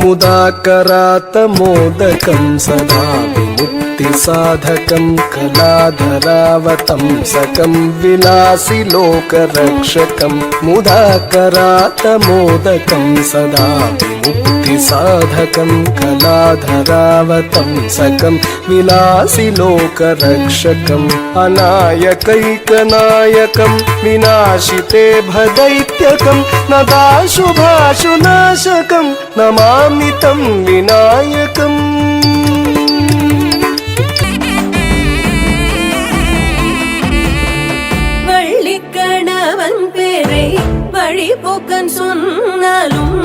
मुदाकरातमोदकं सदा विमुक्तिसाधकं कलाधरावतंसकं विलासि लोकरक्षकं मुदाकरातमोदकं सदा विमुक्तिसाधकं कलाधरावतंसकं विलासि लोकरक्षकम् अनायकैकनायकं विनाशिते भदैत्यकं नदाशुभाशुनाशकं नमामि तं विनायकम् வள்ளிக்கணவன் பேரை வழிபோக்கன் சொன்னாலும்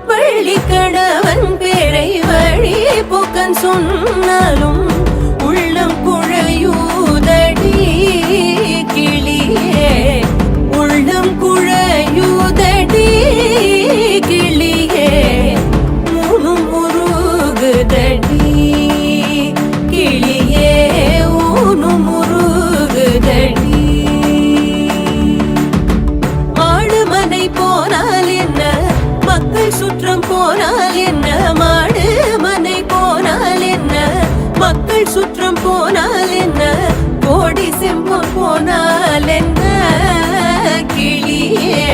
வள்ளிக்கணவன் பேரை வழிபோக்கன் சொன்னாலும் உள்ளம் குழையூதடி கிளியே உள்ளம் குழையூதடி கிளியே ஊனும் உருகுதடி கிளியே ஊனும் உருகுதடி மாடு மனை போனால் என்ன மக்கள் சுற்றம் போனால் என்ன மாடு மனை போனால் என்ன மக்கள் சுற்றம் போனால் என்ன கோடி செம்பொன் போனால் என்ன கிளியே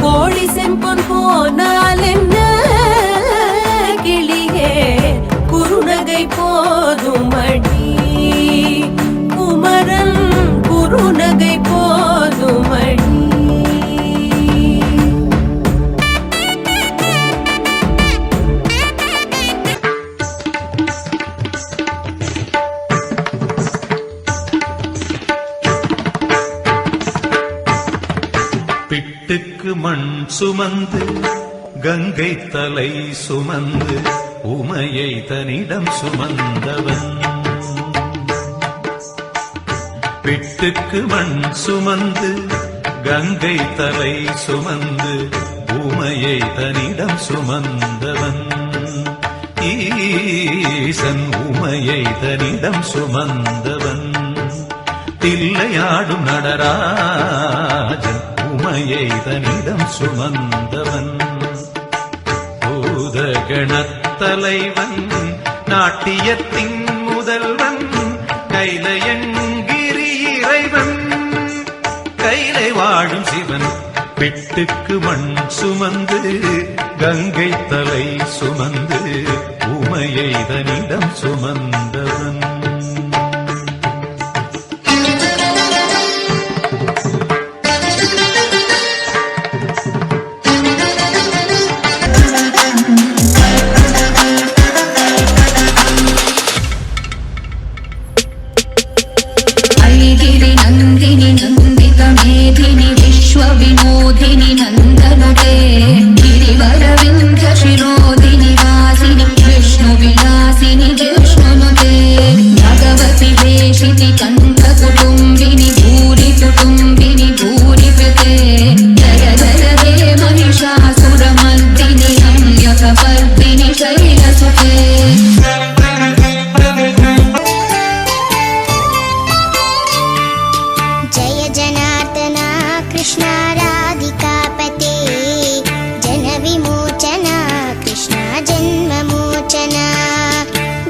கோடி செம்பொன் போனால் என்ன கிளியே குறுநகை போதும் அடி குமரன் குறுநகை போதும் அடி பிட்டுக்கு மண் சுமந்து கங்கை தலை சுமந்து உமையை தன்னிடம் சுமந்தவன் பிட்டுக்கு மண் சுமந்து கங்கை தலை சுமந்து உமையை தன்னிடம் சுமந்தவன் ஈசன் உமையை தன்னிடம் சுமந்தவன் தில்லையாடும் நடராஜன் உமையை தன்னிடம் சுமந்தவன் பூதகணத்தலைவன் நாட்டியத்தின் முதல்வன் கைலையங்கிரி இறைவன் கைலை வாழும் சிவன் பிட்டுக்கு மண் சுமந்து கங்கை தலை சுமந்து உமையை தன்னிடம் சுமந்தவன் विनोदिनी नंदनुते गिरिवरविंध्य शिरोदिनि वासिनि विष्णु विलासिनि जिष्णुनुते भगवति वेशिति कंठ कुटुंबिनि भूरि कुटुंबिनि भूरि कृते जय जय हे महिषासुरमर्दिनि रम्यकपर्दिनि शैलसुते जय जनार्दना कृष्ण राधिकापते जन विमोचना कृष्ण जन्ममोचना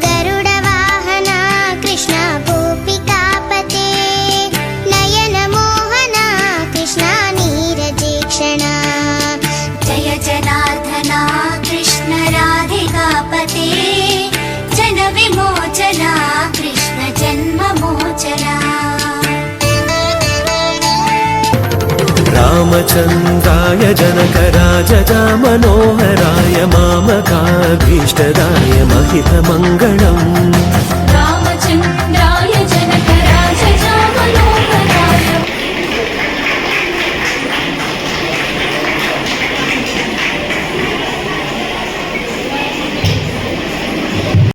गरुड वाहना कृष्ण गोपिकापते नयन मोहना कृष्ण नीरजेक्षणा जय जनार्दना कृष्ण राधिकापते जन विमोचना कृष्ण जन्ममोचना रामचन्द्राय जनकराजजा मनोहराय मामकाभीष्टदाय महितमङ्गलम्